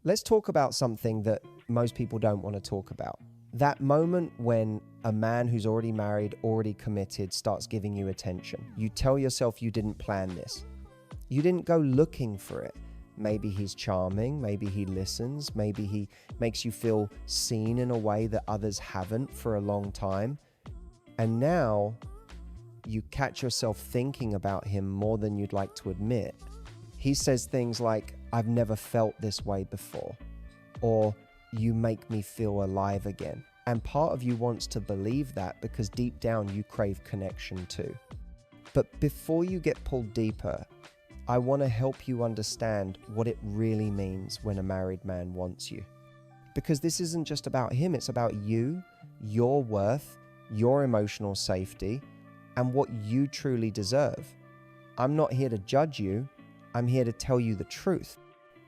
Let's talk about something that most people don't want to talk about. That moment when a man who's already married, already committed, starts giving you attention. You tell yourself you didn't plan this. You didn't go looking for it. Maybe he's charming, maybe he listens, maybe he makes you feel seen in a way that others haven't for a long time. And now you catch yourself thinking about him more than you'd like to admit. He says things like, "I've never felt this way before," or "You make me feel alive again." And part of you wants to believe that because deep down you crave connection too. But before you get pulled deeper, I want to help you understand what it really means when a married man wants you. Because this isn't just about him, it's about you, your worth, your emotional safety, and what you truly deserve. I'm not here to judge you, I'm here to tell you the truth.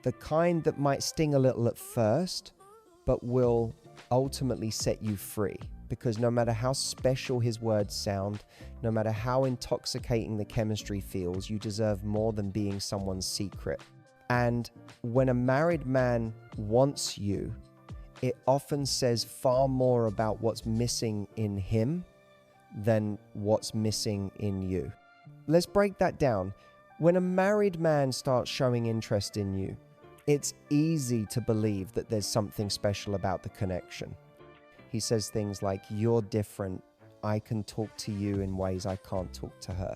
The kind that might sting a little at first, but will ultimately set you free. Because no matter how special his words sound, no matter how intoxicating the chemistry feels, you deserve more than being someone's secret. And when a married man wants you, it often says far more about what's missing in him than what's missing in you. Let's break that down. When a married man starts showing interest in you, it's easy to believe that there's something special about the connection. He says things like, "You're different. I can talk to you in ways I can't talk to her."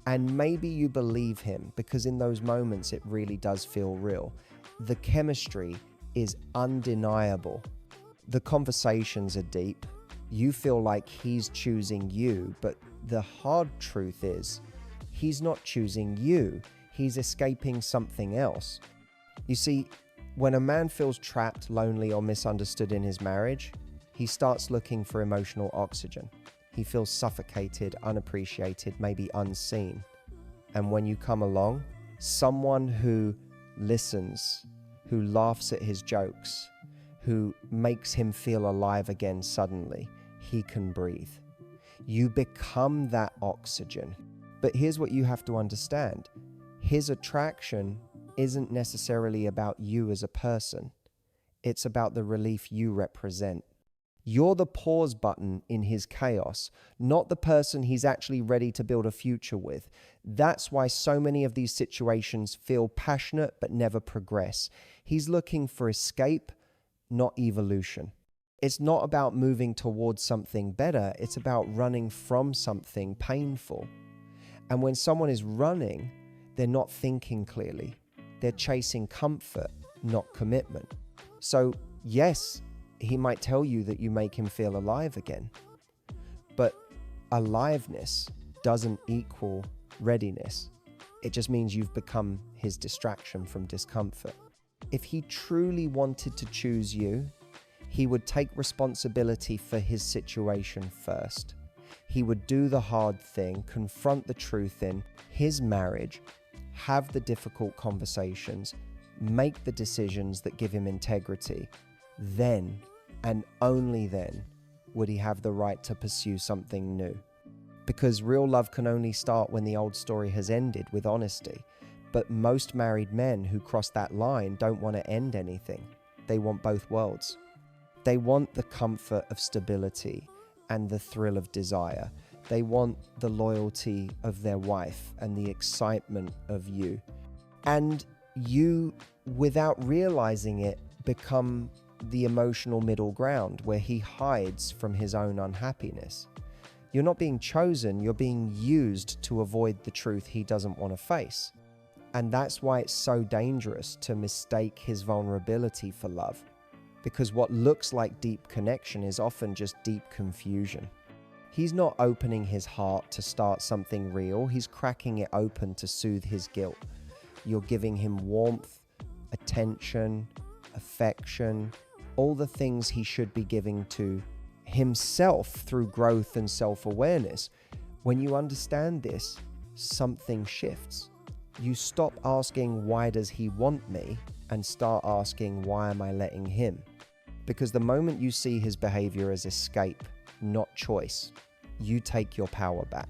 And maybe you believe him because in those moments it really does feel real. The chemistry is undeniable. The conversations are deep. You feel like he's choosing you, but the hard truth is he's not choosing you. He's escaping something else. You see, when a man feels trapped, lonely, or misunderstood in his marriage, he starts looking for emotional oxygen. He feels suffocated, unappreciated, maybe unseen. And when you come along, someone who listens, who laughs at his jokes, who makes him feel alive again suddenly, he can breathe. You become that oxygen. But here's what you have to understand. His attraction isn't necessarily about you as a person. It's about the relief you represent. You're the pause button in his chaos, not the person he's actually ready to build a future with. That's why so many of these situations feel passionate but never progress. He's looking for escape, not evolution. It's not about moving towards something better. It's about running from something painful. And when someone is running, they're not thinking clearly. They're chasing comfort, not commitment. So yes, he might tell you that you make him feel alive again. But aliveness doesn't equal readiness. It just means you've become his distraction from discomfort. If he truly wanted to choose you, he would take responsibility for his situation first. He would do the hard thing, confront the truth in his marriage, have the difficult conversations, make the decisions that give him integrity. Then, and only then, would he have the right to pursue something new. Because real love can only start when the old story has ended with honesty. But most married men who cross that line don't want to end anything. They want both worlds. They want the comfort of stability and the thrill of desire. They want the loyalty of their wife and the excitement of you. And you, without realizing it, become the emotional middle ground where he hides from his own unhappiness. You're not being chosen, you're being used to avoid the truth he doesn't want to face. And that's why it's so dangerous to mistake his vulnerability for love. Because what looks like deep connection is often just deep confusion. He's not opening his heart to start something real, he's cracking it open to soothe his guilt. You're giving him warmth, attention, affection, all the things he should be giving to himself through growth and self-awareness. When you understand this, something shifts. You stop asking, why does he want me? And start asking, why am I letting him? Because the moment you see his behavior as escape, not choice, you take your power back.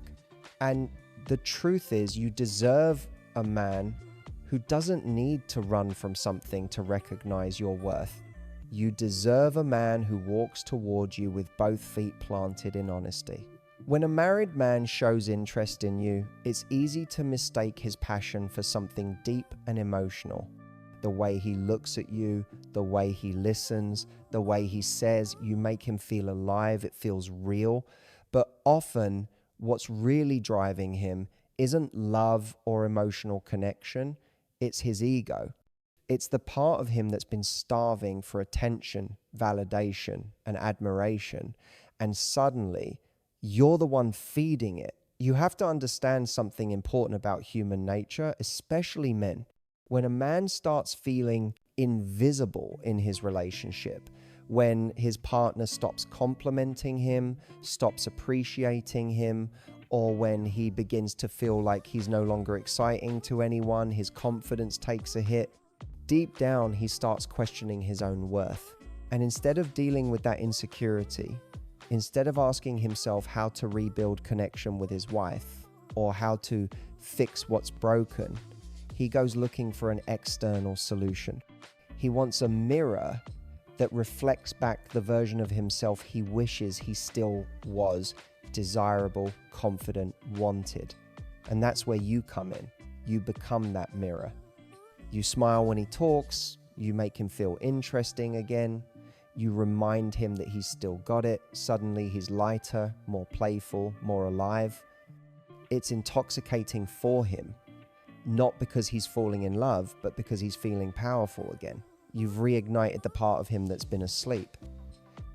And the truth is, you deserve a man who doesn't need to run from something to recognize your worth. You deserve a man who walks towards you with both feet planted in honesty. When a married man shows interest in you, it's easy to mistake his passion for something deep and emotional. The way he looks at you, the way he listens, the way he says, you make him feel alive, it feels real. But often, what's really driving him isn't love or emotional connection, it's his ego. It's the part of him that's been starving for attention, validation, and admiration, and suddenly, you're the one feeding it. You have to understand something important about human nature, especially men. When a man starts feeling invisible in his relationship, when his partner stops complimenting him, stops appreciating him, or when he begins to feel like he's no longer exciting to anyone, his confidence takes a hit, deep down he starts questioning his own worth. And instead of dealing with that insecurity, instead of asking himself how to rebuild connection with his wife or how to fix what's broken, he goes looking for an external solution. He wants a mirror that reflects back the version of himself he wishes he still was: desirable, confident, wanted. And that's where you come in. You become that mirror. You smile when he talks, you make him feel interesting again, you remind him that he's still got it. Suddenly he's lighter, more playful, more alive. It's intoxicating for him, not because he's falling in love, but because he's feeling powerful again. You've reignited the part of him that's been asleep.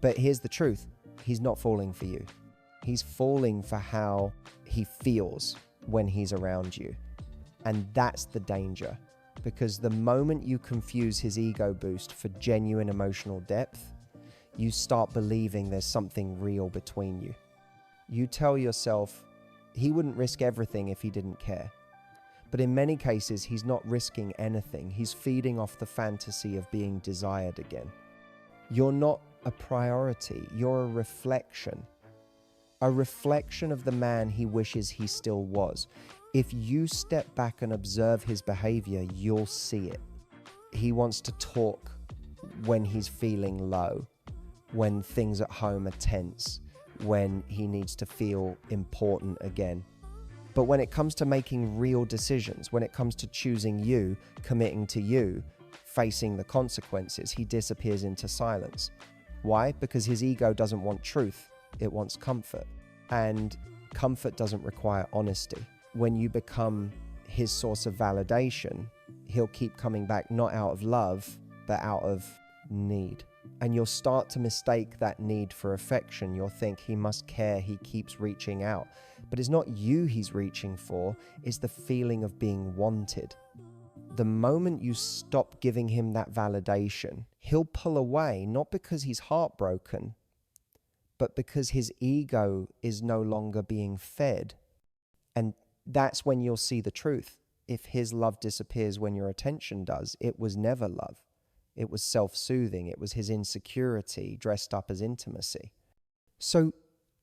But here's the truth, he's not falling for you. He's falling for how he feels when he's around you. And that's the danger, because the moment you confuse his ego boost for genuine emotional depth, you start believing there's something real between you. You tell yourself, he wouldn't risk everything if he didn't care. But in many cases, he's not risking anything. He's feeding off the fantasy of being desired again. You're not a priority, you're a reflection of the man he wishes he still was. If you step back and observe his behavior, you'll see it. He wants to talk when he's feeling low, when things at home are tense, when he needs to feel important again. But when it comes to making real decisions, when it comes to choosing you, committing to you, facing the consequences, he disappears into silence. Why? Because his ego doesn't want truth, it wants comfort. And comfort doesn't require honesty. When you become his source of validation, he'll keep coming back not out of love, but out of need. And you'll start to mistake that need for affection. You'll think he must care, he keeps reaching out. But it's not you he's reaching for, it's the feeling of being wanted. The moment you stop giving him that validation, he'll pull away, not because he's heartbroken, but because his ego is no longer being fed. And that's when you'll see the truth. If his love disappears when your attention does, it was never love. It was self-soothing. It was his insecurity dressed up as intimacy. So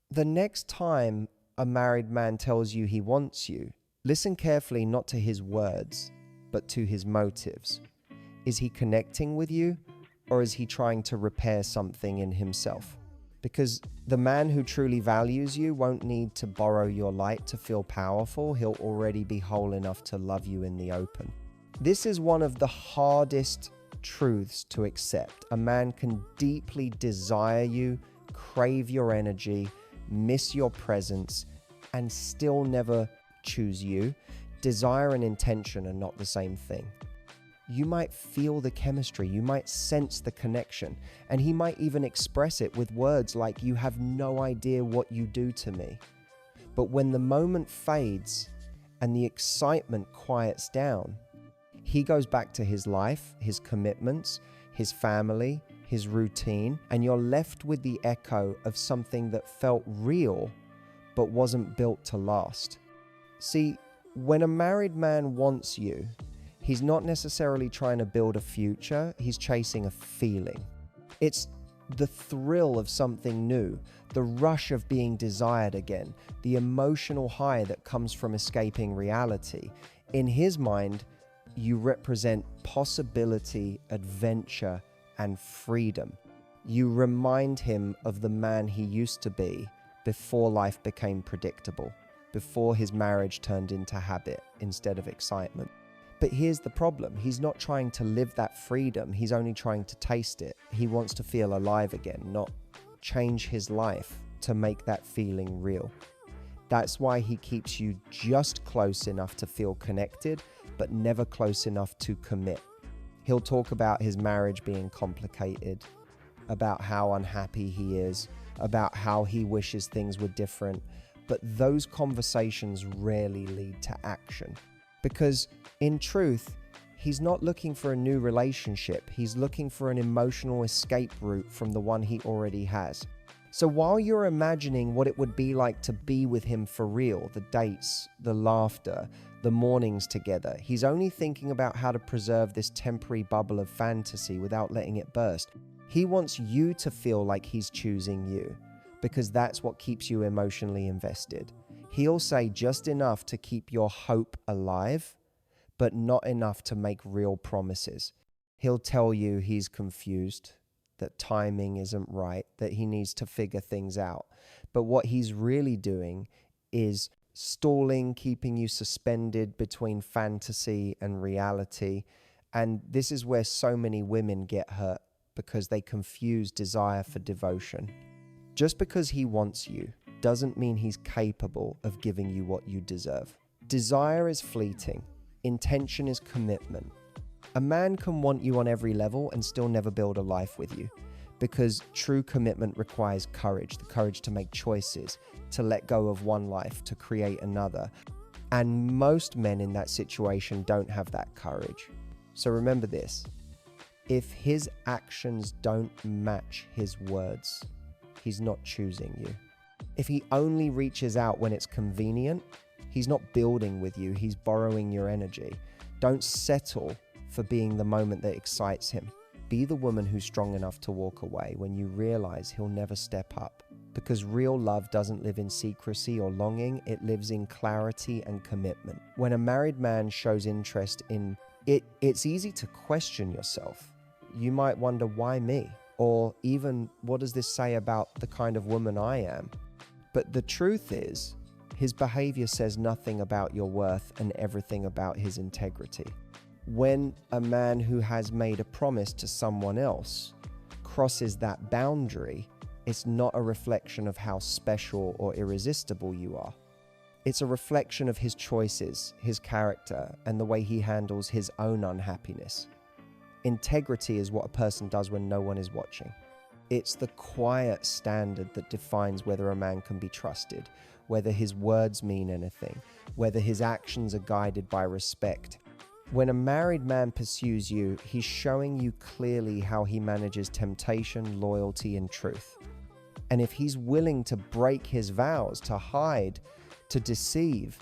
the next time a married man tells you he wants you, listen carefully not to his words, but to his motives. Is he connecting with you, or is he trying to repair something in himself? Because the man who truly values you won't need to borrow your light to feel powerful. He'll already be whole enough to love you in the open. This is one of the hardest truths to accept. A man can deeply desire you, crave your energy, miss your presence, and still never choose you. Desire and intention are not the same thing. You might feel the chemistry, you might sense the connection, and he might even express it with words like, "You have no idea what you do to me." But when the moment fades and the excitement quiets down, he goes back to his life, his commitments, his family, his routine, and you're left with the echo of something that felt real but wasn't built to last. See, when a married man wants you, he's not necessarily trying to build a future, he's chasing a feeling. It's the thrill of something new, the rush of being desired again, the emotional high that comes from escaping reality. In his mind, You represent possibility, adventure, and freedom. You remind him of the man he used to be before life became predictable, before his marriage turned into habit instead of excitement. But here's the problem. He's not trying to live that freedom. He's only trying to taste it. He wants to feel alive again, not change his life to make that feeling real. That's why he keeps you just close enough to feel connected, but never close enough to commit. He'll talk about his marriage being complicated, about how unhappy he is, about how he wishes things were different. But those conversations rarely lead to action. Because in truth, he's not looking for a new relationship. He's looking for an emotional escape route from the one he already has. So while you're imagining what it would be like to be with him for real, the dates, the laughter, the mornings together, he's only thinking about how to preserve this temporary bubble of fantasy without letting it burst. He wants you to feel like he's choosing you, because that's what keeps you emotionally invested. He'll say just enough to keep your hope alive, but not enough to make real promises. He'll tell you he's confused, that timing isn't right, that he needs to figure things out. But what he's really doing is stalling, keeping you suspended between fantasy and reality. And this is where so many women get hurt, because they confuse desire for devotion. Just because he wants you doesn't mean he's capable of giving you what you deserve. Desire is fleeting. Intention is commitment. A man can want you on every level and still never build a life with you, because true commitment requires courage, the courage to make choices, to let go of one life, to create another. And most men in that situation don't have that courage. So remember this. If his actions don't match his words, he's not choosing you. If he only reaches out when it's convenient, he's not building with you, he's borrowing your energy. Don't settle for being the moment that excites him. Be the woman who's strong enough to walk away when you realize he'll never step up. Because real love doesn't live in secrecy or longing, it lives in clarity and commitment. When a married man shows interest in it, it's easy to question yourself. You might wonder, why me? Or even, what does this say about the kind of woman I am? But the truth is, his behavior says nothing about your worth and everything about his integrity. When a man who has made a promise to someone else crosses that boundary, it's not a reflection of how special or irresistible you are. It's a reflection of his choices, his character, and the way he handles his own unhappiness. Integrity is what a person does when no one is watching. It's the quiet standard that defines whether a man can be trusted, whether his words mean anything, whether his actions are guided by respect. When a married man pursues you, he's showing you clearly how he manages temptation, loyalty, and truth. And if he's willing to break his vows, to hide, to deceive,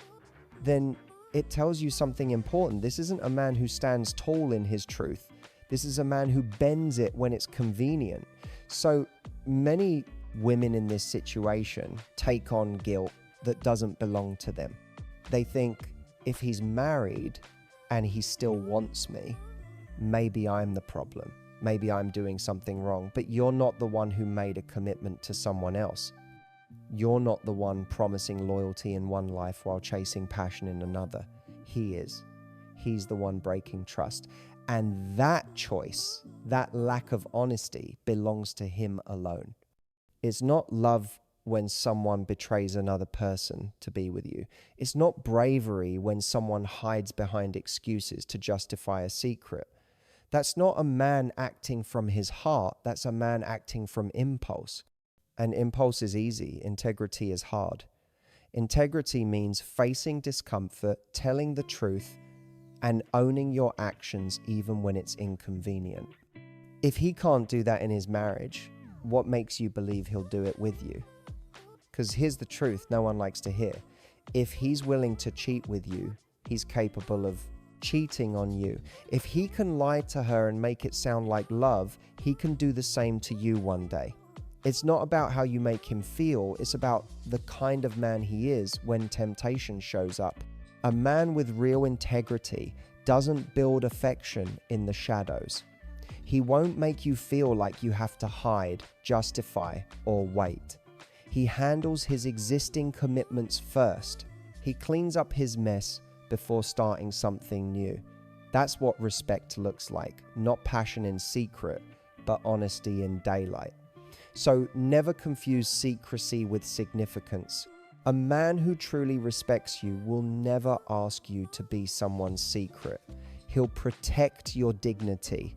then it tells you something important. This isn't a man who stands tall in his truth. This is a man who bends it when it's convenient. So many women in this situation take on guilt that doesn't belong to them. They think, if he's married and he still wants me, maybe I'm the problem. Maybe I'm doing something wrong. But you're not the one who made a commitment to someone else. You're not the one promising loyalty in one life while chasing passion in another. He is. He's the one breaking trust. And that choice, that lack of honesty, belongs to him alone. It's not love when someone betrays another person to be with you. It's not bravery when someone hides behind excuses to justify a secret. That's not a man acting from his heart. That's a man acting from impulse. And impulse is easy. Integrity is hard. Integrity means facing discomfort, telling the truth, and owning your actions even when it's inconvenient. If he can't do that in his marriage, what makes you believe he'll do it with you? Because here's the truth no one likes to hear. If he's willing to cheat with you, he's capable of cheating on you. If he can lie to her and make it sound like love, he can do the same to you one day. It's not about how you make him feel, it's about the kind of man he is when temptation shows up. A man with real integrity doesn't build affection in the shadows. He won't make you feel like you have to hide, justify, or wait. He handles his existing commitments first. He cleans up his mess before starting something new. That's what respect looks like, not passion in secret, but honesty in daylight. So never confuse secrecy with significance. A man who truly respects you will never ask you to be someone's secret. He'll protect your dignity,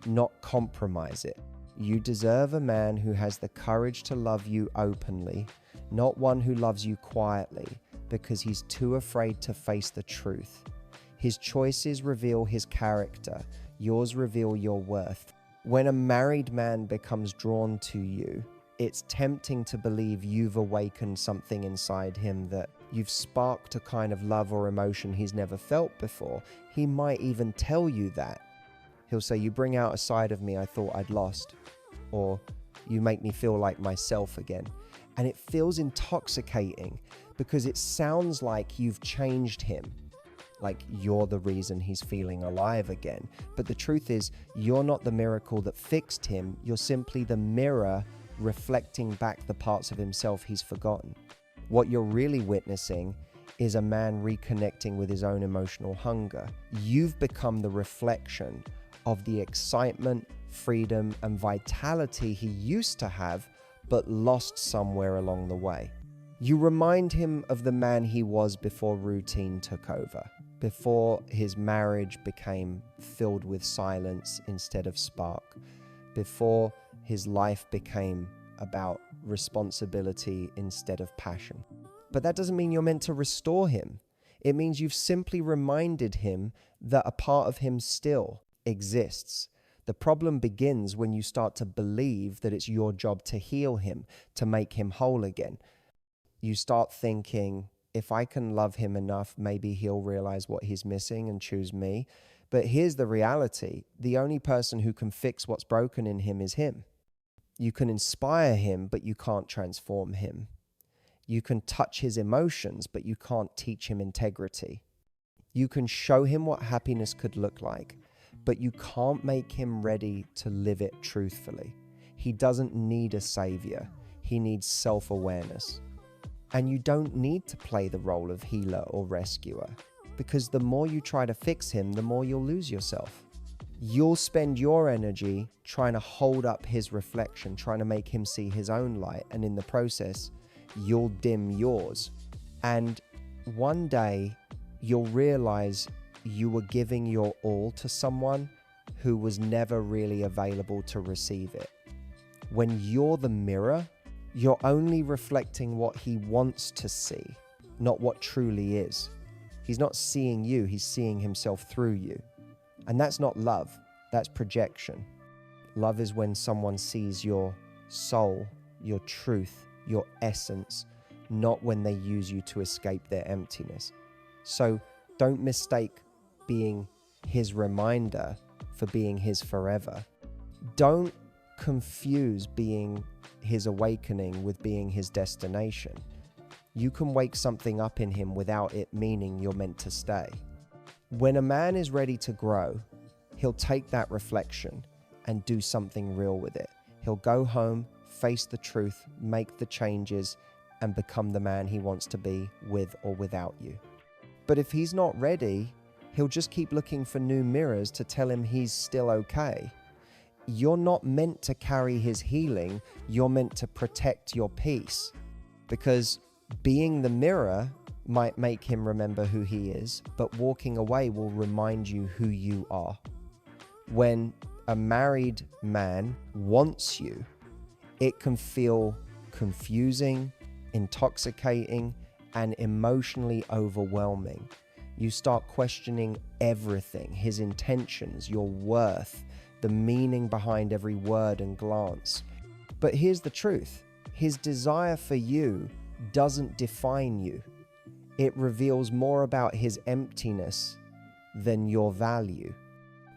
not compromise it. You deserve a man who has the courage to love you openly, not one who loves you quietly because he's too afraid to face the truth. His choices reveal his character, yours reveal your worth. When a married man becomes drawn to you, it's tempting to believe you've awakened something inside him, that you've sparked a kind of love or emotion he's never felt before. He might even tell you that. He'll say, "You bring out a side of me I thought I'd lost," or "You make me feel like myself again." And it feels intoxicating because it sounds like you've changed him, like you're the reason he's feeling alive again. But the truth is, you're not the miracle that fixed him. You're simply the mirror reflecting back the parts of himself he's forgotten. What you're really witnessing is a man reconnecting with his own emotional hunger. You've become the reflection of the excitement, freedom, and vitality he used to have, but lost somewhere along the way. You remind him of the man he was before routine took over, before his marriage became filled with silence instead of spark, before his life became about responsibility instead of passion. But that doesn't mean you're meant to restore him. It means you've simply reminded him that a part of him still exists. The problem begins when you start to believe that it's your job to heal him, to make him whole again. You start thinking, if I can love him enough, maybe he'll realize what he's missing and choose me. But here's the reality. The only person who can fix what's broken in him is him. You can inspire him, but you can't transform him. You can touch his emotions, but you can't teach him integrity. You can show him what happiness could look like, but you can't make him ready to live it truthfully. He doesn't need a savior. He needs self-awareness. And you don't need to play the role of healer or rescuer, because the more you try to fix him, the more you'll lose yourself. You'll spend your energy trying to hold up his reflection, trying to make him see his own light, and in the process, you'll dim yours. And one day, you'll realize you were giving your all to someone who was never really available to receive it. When you're the mirror, you're only reflecting what he wants to see, not what truly is. He's not seeing you, he's seeing himself through you. And that's not love, that's projection. Love is when someone sees your soul, your truth, your essence, not when they use you to escape their emptiness. So don't mistake being his reminder for being his forever. Don't confuse being his awakening with being his destination. You can wake something up in him without it meaning you're meant to stay. When a man is ready to grow, he'll take that reflection and do something real with it. He'll go home, face the truth, make the changes, and become the man he wants to be with or without you. But if he's not ready, he'll just keep looking for new mirrors to tell him he's still okay. You're not meant to carry his healing, you're meant to protect your peace. Because being the mirror might make him remember who he is, but walking away will remind you who you are. When a married man wants you, it can feel confusing, intoxicating, and emotionally overwhelming. You start questioning everything, his intentions, your worth, the meaning behind every word and glance. But here's the truth. His desire for you doesn't define you. It reveals more about his emptiness than your value.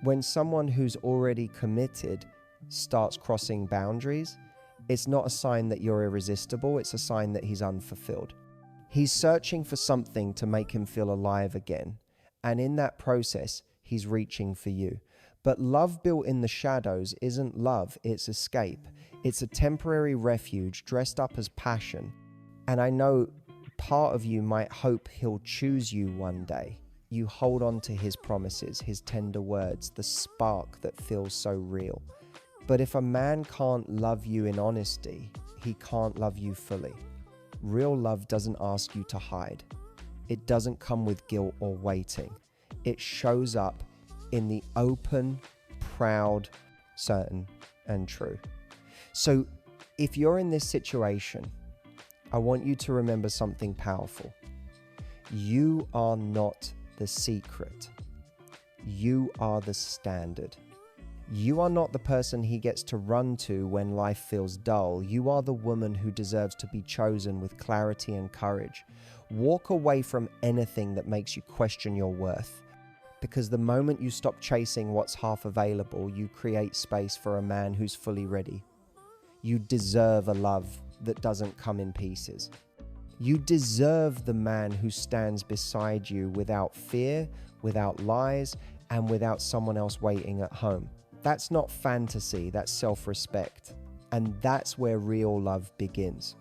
When someone who's already committed starts crossing boundaries, it's not a sign that you're irresistible, it's a sign that he's unfulfilled. He's searching for something to make him feel alive again, and in that process, he's reaching for you. But love built in the shadows isn't love, it's escape. It's a temporary refuge dressed up as passion. And I know part of you might hope he'll choose you one day. You hold on to his promises, his tender words, the spark that feels so real. But if a man can't love you in honesty, he can't love you fully. Real love doesn't ask you to hide. It doesn't come with guilt or waiting. It shows up in the open, proud, certain, and true. So if you're in this situation, I want you to remember something powerful. You are not the secret. You are the standard. You are not the person he gets to run to when life feels dull. You are the woman who deserves to be chosen with clarity and courage. Walk away from anything that makes you question your worth. Because the moment you stop chasing what's half available, you create space for a man who's fully ready. You deserve a love that doesn't come in pieces. You deserve the man who stands beside you without fear, without lies, and without someone else waiting at home. That's not fantasy, that's self-respect. And that's where real love begins.